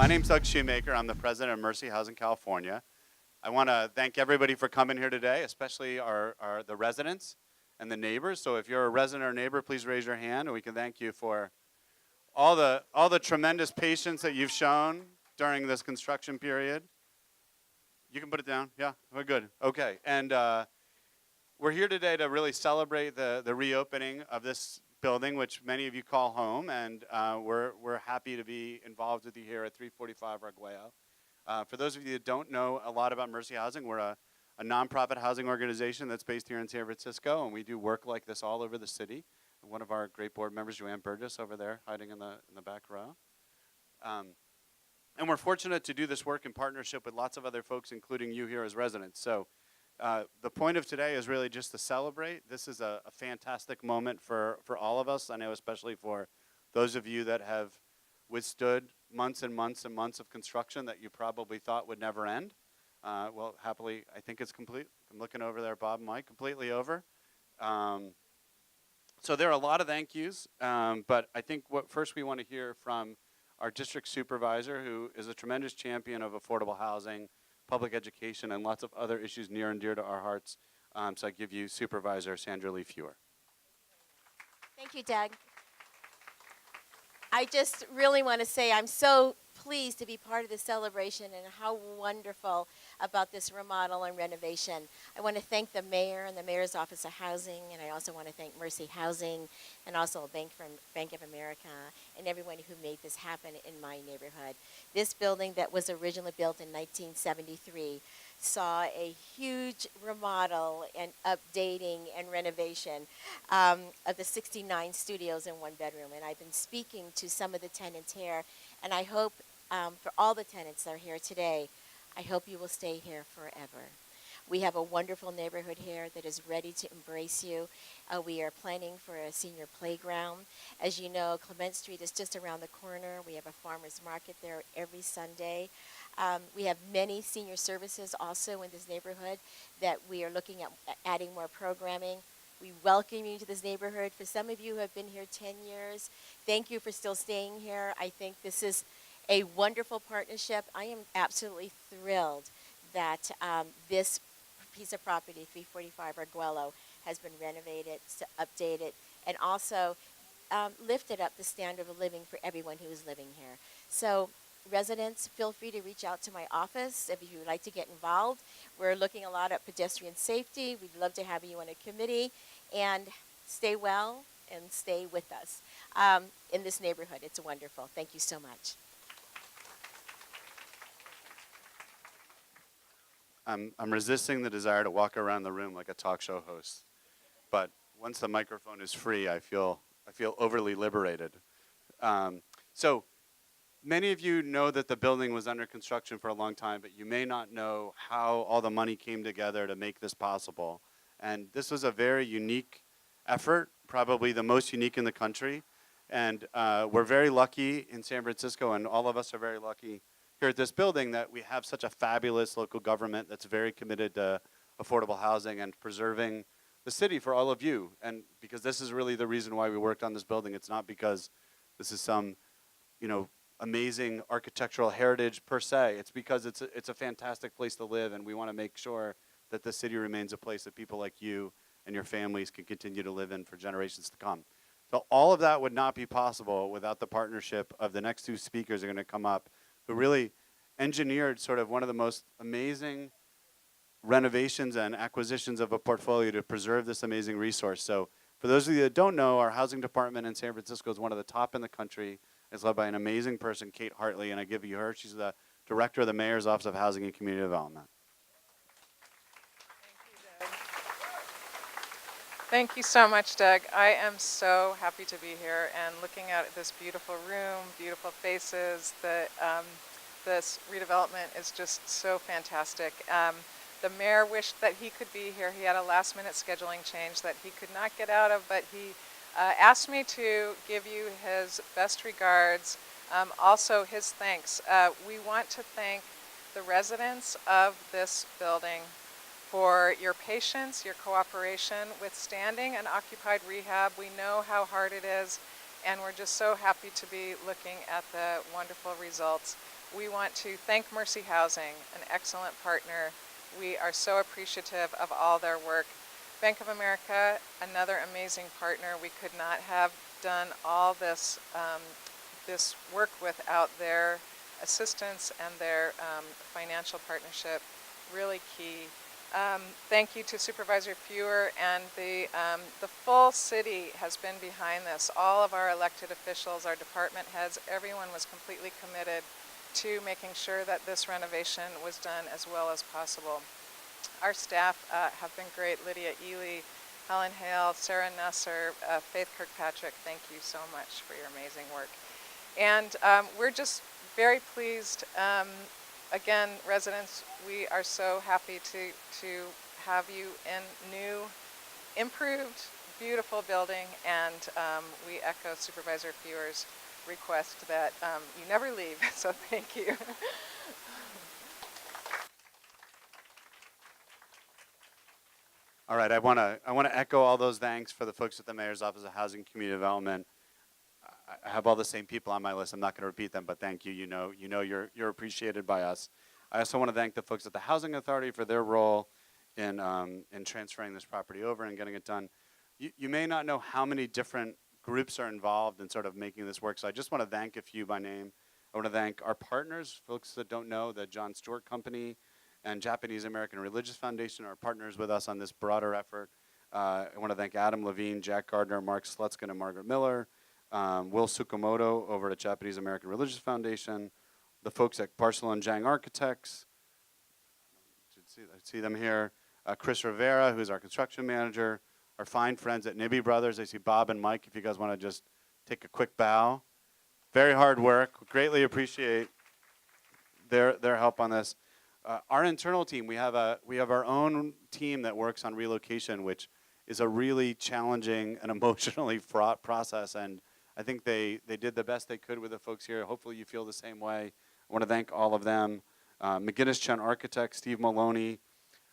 My name's Doug Shoemaker. I'm the president of Mercy Housing California. I want to thank everybody for coming here today, especially the residents and the neighbors. So if you're a resident or neighbor, please raise your hand, and we can thank you for all the tremendous patience that you've shown during this construction period. You can put it down. Yeah, we're good. Okay, and we're here today to really celebrate the reopening of this building, which many of you call home, and we're happy to be involved with you here at 345 Arguello. For those of you that don't know a lot about Mercy Housing, we're a nonprofit housing organization that's based here in San Francisco, and we do work like this all over the city. One of our great board members, Joanne Burgess, over there, hiding in the back row. And we're fortunate to do this work in partnership with lots of other folks, including you here as residents. So the point of today is really just to celebrate. This is a fantastic moment for all of us. I know especially for those of you that have withstood months and months and months of construction that you probably thought would never end. Well, happily, I think it's complete. I'm looking over there, Bob and Mike, completely over. So there are a lot of thank yous, but I think what first we want to hear from our district supervisor, who is a tremendous champion of affordable housing, public education, and lots of other issues near and dear to our hearts. So I give you Supervisor Sandra Lee Fewer. Thank you, Doug. I just really want to say I'm so pleased to be part of the celebration and how wonderful about this remodel and renovation. I want to thank the mayor and the mayor's office of housing, and I also want to thank Mercy Housing and also Bank of America and everyone who made this happen in my neighborhood. This building that was originally built in 1973 saw a huge remodel and updating and renovation of the 69 studios in one bedroom. And I've been speaking to some of the tenants here, and I hope for all the tenants that are here today, I hope you will stay here forever. We have a wonderful neighborhood here that is ready to embrace you. We are planning for a senior playground. As you know, Clement Street is just around the corner. We have a farmer's market there every Sunday. We have many senior services also in this neighborhood that we are looking at adding more programming. We welcome you to this neighborhood. For some of you who have been here 10 years, thank you for still staying here. I think this is a wonderful partnership. I am absolutely thrilled that this piece of property, 345 Arguello, has been renovated, updated, and also lifted up the standard of living for everyone who is living here. So residents, feel free to reach out to my office if you would like to get involved. We're looking a lot at pedestrian safety. We'd love to have you on a committee, and stay well and stay with us in this neighborhood. It's wonderful. Thank you so much. I'm resisting the desire to walk around the room like a talk show host, but once the microphone is free, I feel overly liberated. So many of you know that the building was under construction for a long time, but you may not know how all the money came together to make this possible. And this was a very unique effort, probably the most unique in the country. And we're very lucky in San Francisco, and all of us are very lucky here at this building that we have such a fabulous local government that's very committed to affordable housing and preserving the city for all of you. And because this is really the reason why we worked on this building. It's not because this is some, amazing architectural heritage per se. It's because it's a fantastic place to live, and we want to make sure that the city remains a place that people like you and your families can continue to live in for generations to come. So all of that would not be possible without the partnership of the next two speakers who are going to come up, who really engineered sort of one of the most amazing renovations and acquisitions of a portfolio to preserve this amazing resource. So for those of you that don't know, our housing department in San Francisco is one of the top in the country. It's led by an amazing person, Kate Hartley, and I give you her. She's the director of the Mayor's Office of Housing and Community Development. Thank you so much, Doug. I am so happy to be here and looking at this beautiful room, beautiful faces. This redevelopment is just so fantastic. The mayor wished that he could be here. He had a last-minute scheduling change that he could not get out of, but he asked me to give you his best regards, also his thanks. We want to thank the residents of this building for your patience, your cooperation with standing and occupied rehab. We know how hard it is, and we're just so happy to be looking at the wonderful results. We want to thank Mercy Housing, an excellent partner. We are so appreciative of all their work. Bank of America, another amazing partner. We could not have done all this, this work without their assistance and their financial partnership. Really key. Thank you to Supervisor Fewer, and the full city has been behind this. All of our elected officials, our department heads, everyone was completely committed to making sure that this renovation was done as well as possible. Our staff have been great. Lydia Ely, Helen Hale, Sarah Nusser, Faith Kirkpatrick, thank you so much for your amazing work. And we're just very pleased. Again, residents, we are so happy to have you in new, improved, beautiful building, and we echo Supervisor Fewer's request that you never leave, so thank you. All right, I want to echo all those thanks for the folks at the Mayor's Office of Housing and Community Development. I have all the same people on my list. I'm not going to repeat them, but thank you. You know you're appreciated by us. I also want to thank the folks at the Housing Authority for their role in transferring this property over and getting it done. You may not know how many different groups are involved in sort of making this work, so I just want to thank a few by name. I want to thank our partners, folks that don't know, the John Stewart Company and Japanese American Religious Foundation are partners with us on this broader effort. I want to thank Adam Levine, Jack Gardner, Mark Slutskin, and Margaret Miller, Will Tsukamoto over at Japanese American Religious Foundation, the folks at Parcel and Jang Architects, I see them here, Chris Rivera, who's our construction manager, our fine friends at Nibby Brothers. I see Bob and Mike, if you guys want to just take a quick bow. Very hard work. Greatly appreciate their help on this. Our internal team, we have our own team that works on relocation, which is a really challenging and emotionally fraught process, and I think they did the best they could with the folks here. Hopefully you feel the same way. I want to thank all of them. McGinnis Chen Architects, Steve Maloney.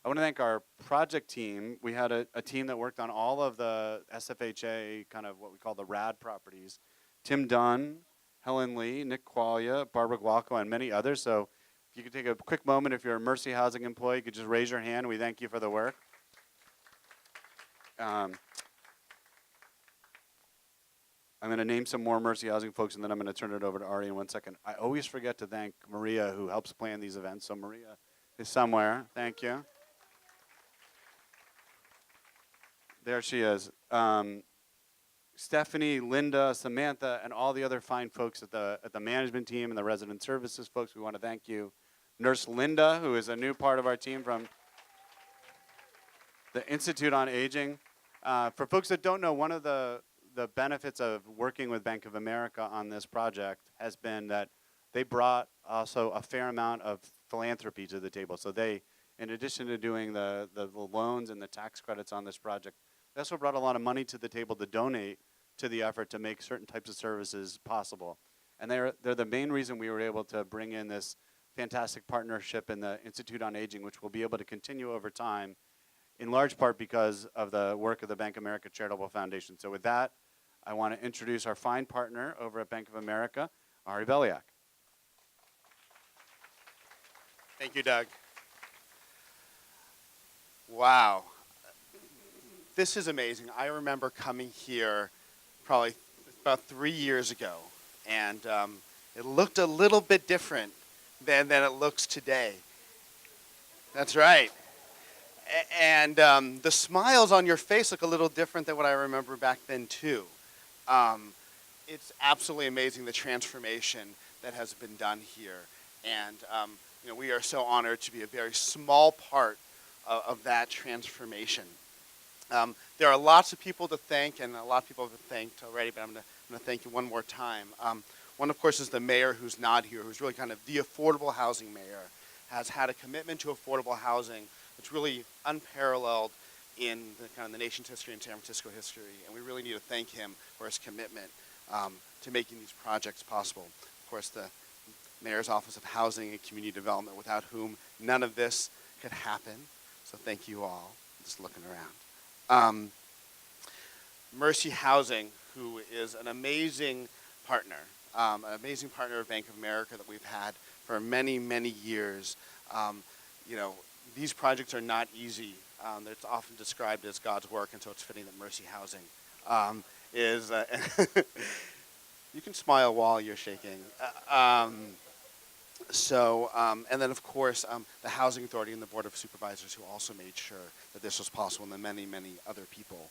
I want to thank our project team. We had a team that worked on all of the SFHA, kind of what we call the RAD properties. Tim Dunn, Helen Lee, Nick Qualia, Barbara Gualco, and many others. So if you could take a quick moment, if you're a Mercy Housing employee, you could just raise your hand. We thank you for the work. I'm going to name some more Mercy Housing folks, and then I'm going to turn it over to Ari in 1 second. I always forget to thank Maria, who helps plan these events. So Maria is somewhere. Thank you. There she is. Stephanie, Linda, Samantha, and all the other fine folks at the management team and the resident services folks, we want to thank you. Nurse Linda, who is a new part of our team from the Institute on Aging. For folks that don't know, one of the benefits of working with Bank of America on this project has been that they brought also a fair amount of philanthropy to the table. So they, in addition to doing the loans and the tax credits on this project, they also brought a lot of money to the table to donate to the effort to make certain types of services possible. And they're the main reason we were able to bring in this fantastic partnership in the Institute on Aging, which will be able to continue over time, in large part because of the work of the Bank of America Charitable Foundation. So with that, I want to introduce our fine partner over at Bank of America, Ari Beliak. Thank you, Doug. Wow. This is amazing. I remember coming here probably about 3 years ago, and it looked a little bit different than it looks today. That's right. And the smiles on your face look a little different than what I remember back then, too. It's absolutely amazing, the transformation that has been done here. And we are so honored to be a very small part of that transformation. There are lots of people to thank, and a lot of people have been thanked already, but I'm going to thank you one more time. One, of course, is the mayor, who's not here, who's really kind of the affordable housing mayor, has had a commitment to affordable housing that's really unparalleled in the nation's history and San Francisco history, and we really need to thank him for his commitment to making these projects possible. Of course, the Mayor's Office of Housing and Community Development, without whom none of this could happen. So thank you all. Just looking around. Mercy Housing, who is an amazing partner of Bank of America that we've had for many, many years. You know, these projects are not easy. It's often described as God's work, and so it's fitting that Mercy Housing is. You can smile while you're shaking. And then of course, the Housing Authority and the Board of Supervisors, who also made sure that this was possible, and the many, many other people.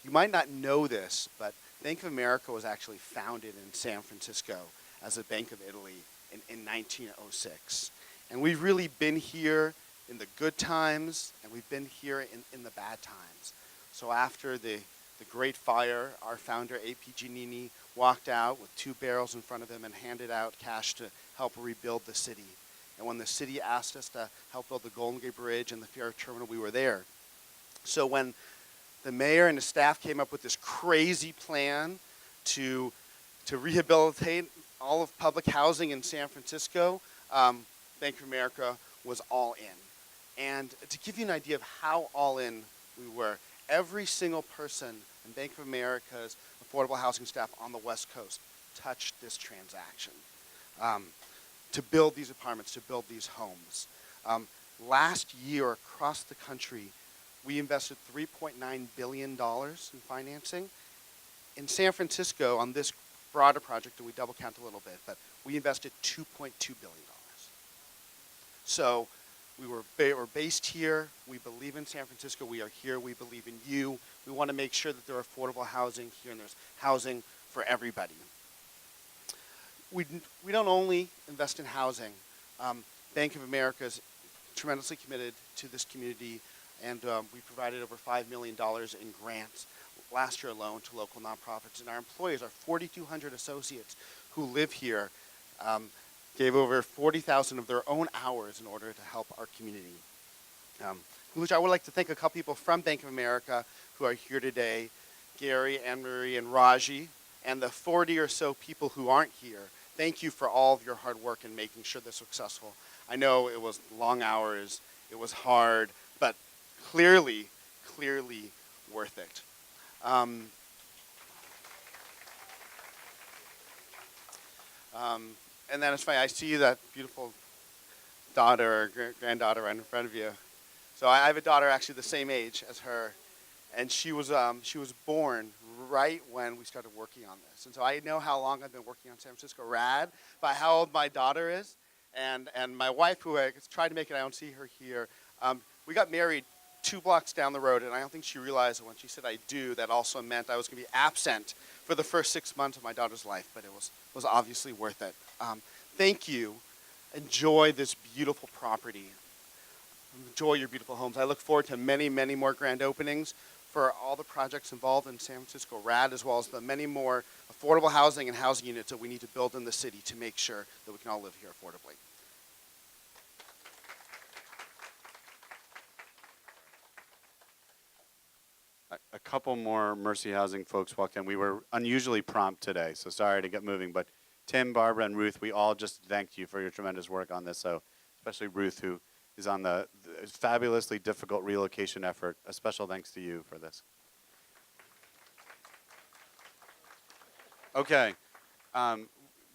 You might not know this, but Bank of America was actually founded in San Francisco as a Bank of Italy in 1906. And we've really been here in the good times, and we've been here in the bad times. So after the Great Fire, our founder, A.P. Giannini, walked out with 2 barrels in front of him and handed out cash to help rebuild the city. And when the city asked us to help build the Golden Gate Bridge and the ferry terminal, we were there. So when the mayor and the staff came up with this crazy plan to rehabilitate all of public housing in San Francisco, Bank of America was all in. And to give you an idea of how all in we were, every single person in Bank of America's affordable housing staff on the West Coast touched this transaction to build these apartments, to build these homes. Last year across the country, we invested $3.9 billion in financing. In San Francisco, on this broader project, and we double count a little bit, but we invested $2.2 billion. So we're based here. We believe in San Francisco. We are here. We believe in you. We want to make sure that there are affordable housing here and there's housing for everybody. We don't only invest in housing. Bank of America is tremendously committed to this community, and we provided over $5 million in grants last year alone to local nonprofits. And our employees, our 4,200 associates who live here, gave over 40,000 of their own hours in order to help our community. Which I would like to thank a couple people from Bank of America who are here today, Gary, Anne-Marie, and Raji, and the 40 or so people who aren't here. Thank you for all of your hard work in making sure they're successful. I know it was long hours, it was hard, but clearly worth it. And then it's funny, I see that beautiful daughter or granddaughter right in front of you. So I have a daughter actually the same age as her, and she was born right when we started working on this. And so I know how long I've been working on San Francisco Rad by how old my daughter is. And my wife, who I tried to make it, I don't see her here, we got married 2 blocks down the road, and I don't think she realized that when she said I do, that also meant I was going to be absent for the first 6 months of my daughter's life, but it was obviously worth it. Thank you. Enjoy this beautiful property. Enjoy your beautiful homes. I look forward to many, many more grand openings for all the projects involved in San Francisco Rad, as well as the many more affordable housing and housing units that we need to build in the city to make sure that we can all live here affordably. A couple more Mercy Housing folks walked in. We were unusually prompt today, so sorry to get moving. But Tim, Barbara, and Ruth, we all just thanked you for your tremendous work on this. So especially Ruth, who is on the fabulously difficult relocation effort. A special thanks to you for this. Okay.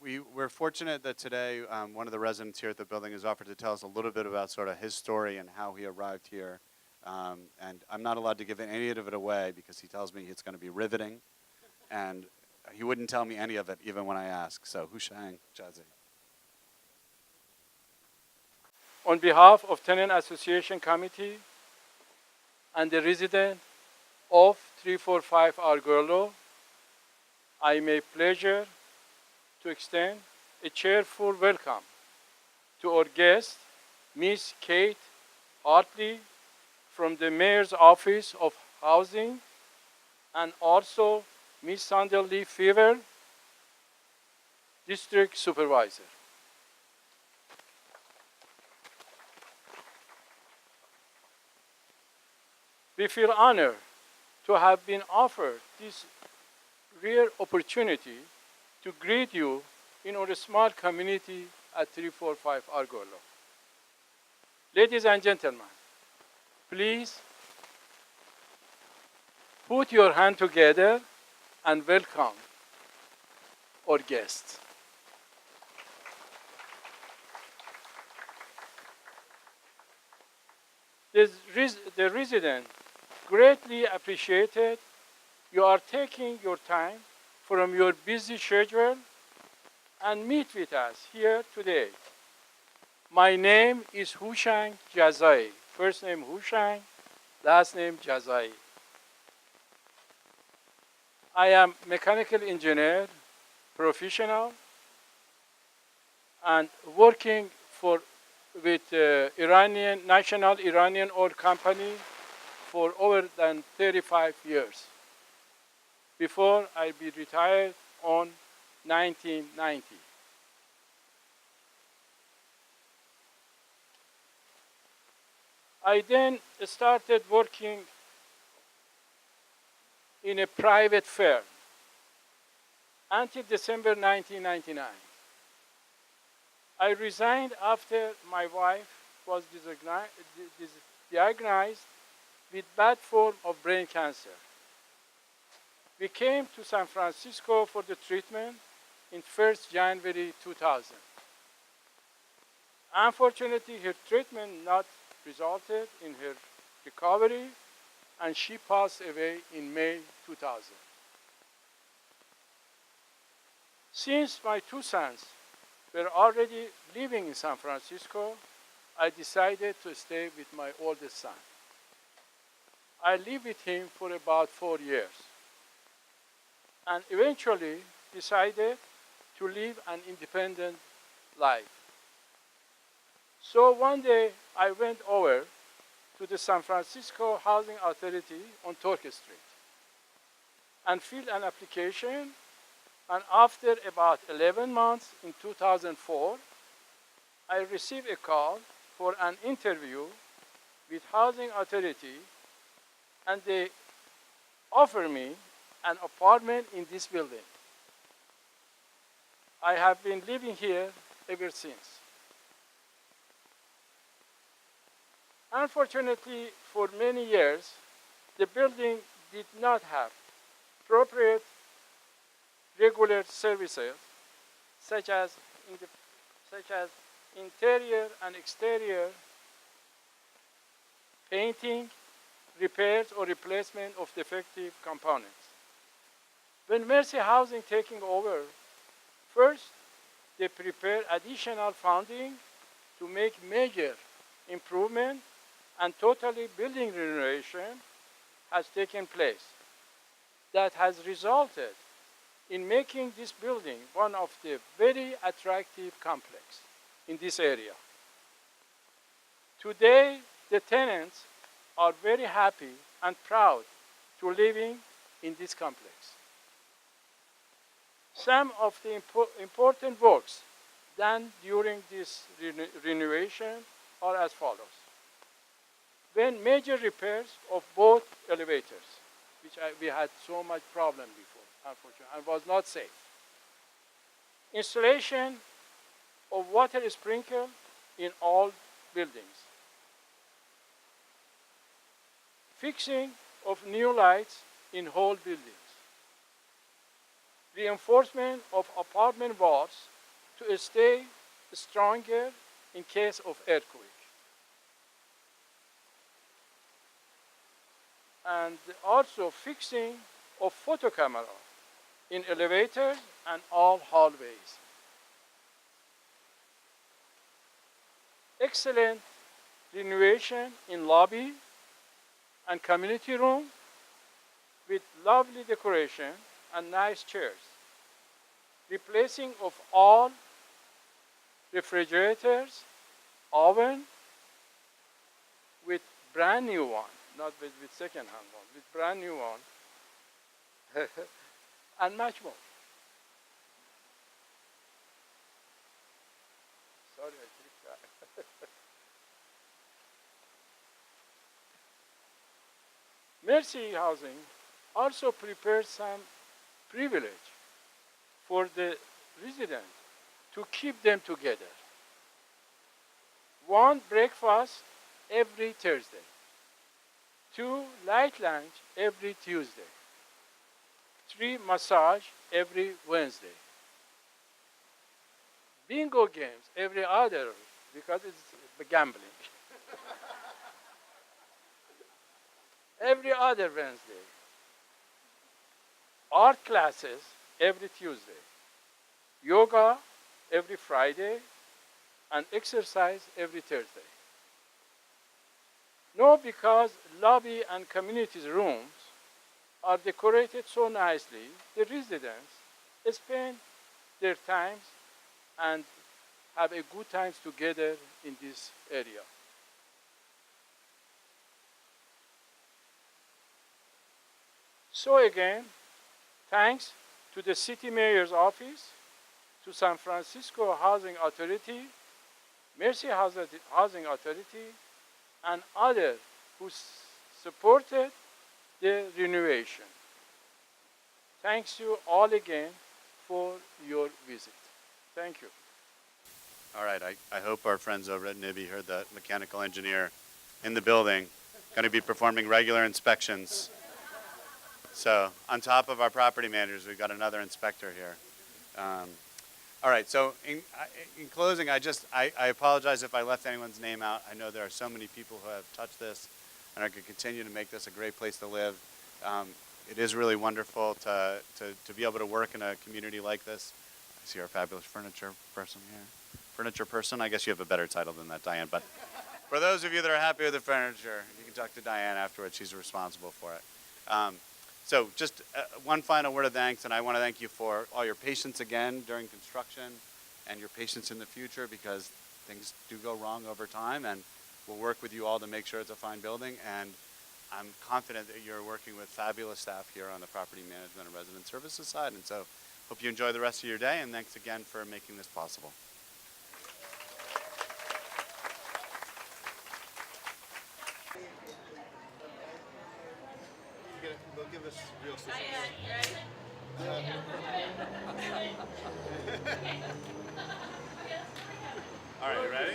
We're fortunate that today one of the residents here at the building has offered to tell us a little bit about sort of his story and how he arrived here. And I'm not allowed to give any of it away because he tells me it's going to be riveting. And he wouldn't tell me any of it even when I ask. So, Hushang Jazi. On behalf of Tenant Association Committee and the resident of 345 Arguello, I may pleasure to extend a cheerful welcome to our guest, Miss Kate Hartley, from the Mayor's Office of Housing, and also Ms. Sandra Lee Fever, District Supervisor. We feel honored to have been offered this rare opportunity to greet you in our small community at 345 Arguello. Ladies and gentlemen, please put your hand together and welcome our guests. The resident greatly appreciated you are taking your time from your busy schedule and meet with us here today. My name is Hushang Jazai. First name Hushang, last name Jazai. I am mechanical engineer, professional, and working with national Iranian oil company for over than 35 years. Before I be retired on 1990. I then started working in a private firm until December 1999. I resigned after my wife was diagnosed with bad form of brain cancer. We came to San Francisco for the treatment in 1st January 2000. Unfortunately, her treatment not resulted in her recovery, and she passed away in May 2000. Since my two sons were already living in San Francisco, I decided to stay with my oldest son. I lived with him for about 4 years, and eventually decided to live an independent life. So one day I went over to the San Francisco Housing Authority on Tork Street and filled an application, and after about 11 months in 2004, I received a call for an interview with Housing Authority, and they offered me an apartment in this building. I have been living here ever since. Unfortunately, for many years, the building did not have appropriate regular services, such as interior and exterior painting, repairs, or replacement of defective components. When Mercy Housing taking over, first, they prepared additional funding to make major improvement, and totally building renovation has taken place. That has resulted in making this building one of the very attractive complex in this area. Today, the tenants are very happy and proud to living in this complex. Some of the important works done during this renovation are as follows. When major repairs of both elevators, which we had so much problem before, unfortunately, and was not safe. Installation of water sprinkler in all buildings. Fixing of new lights in whole buildings. Reinforcement of apartment walls to stay stronger in case of earthquake. And also fixing of photo camera in elevators and all hallways. Excellent renovation in lobby and community room with lovely decoration and nice chairs. Replacing of all refrigerators, oven with brand new one, not with second-hand one, with brand new one, and much more. Sorry, I clicked that. Mercy Housing also prepares some privilege for the residents to keep them together. One, breakfast every Thursday. 2, light lunch every Tuesday. 3 massage every Wednesday. Bingo games every other, because it's gambling. Every other Wednesday. Art classes every Tuesday. Yoga every Friday, and exercise every Thursday. No, because lobby and community rooms are decorated so nicely, the residents spend their times and have a good times together in this area. So again, thanks to the city mayor's office, to San Francisco Housing Authority, Mercy Housing Authority, and others who supported the renovation. Thanks you all again for your visit. Thank you. All right, I hope our friends over at NIBI heard the mechanical engineer in the building, going to be performing regular inspections. So on top of our property managers, we've got another inspector here. All right, so in closing, I apologize if I left anyone's name out. I know there are so many people who have touched this and are going to continue to make this a great place to live. It is really wonderful to be able to work in a community like this. I see our fabulous furniture person here. Furniture person, I guess you have a better title than that, Diane. But for those of you that are happy with the furniture, you can talk to Diane afterwards. She's responsible for it. So just one final word of thanks, and I want to thank you for all your patience again during construction and your patience in the future, because things do go wrong over time, and we'll work with you all to make sure it's a fine building. And I'm confident that you're working with fabulous staff here on the property management and resident services side. And so hope you enjoy the rest of your day, and thanks again for making this possible. They'll give us real All right, you ready?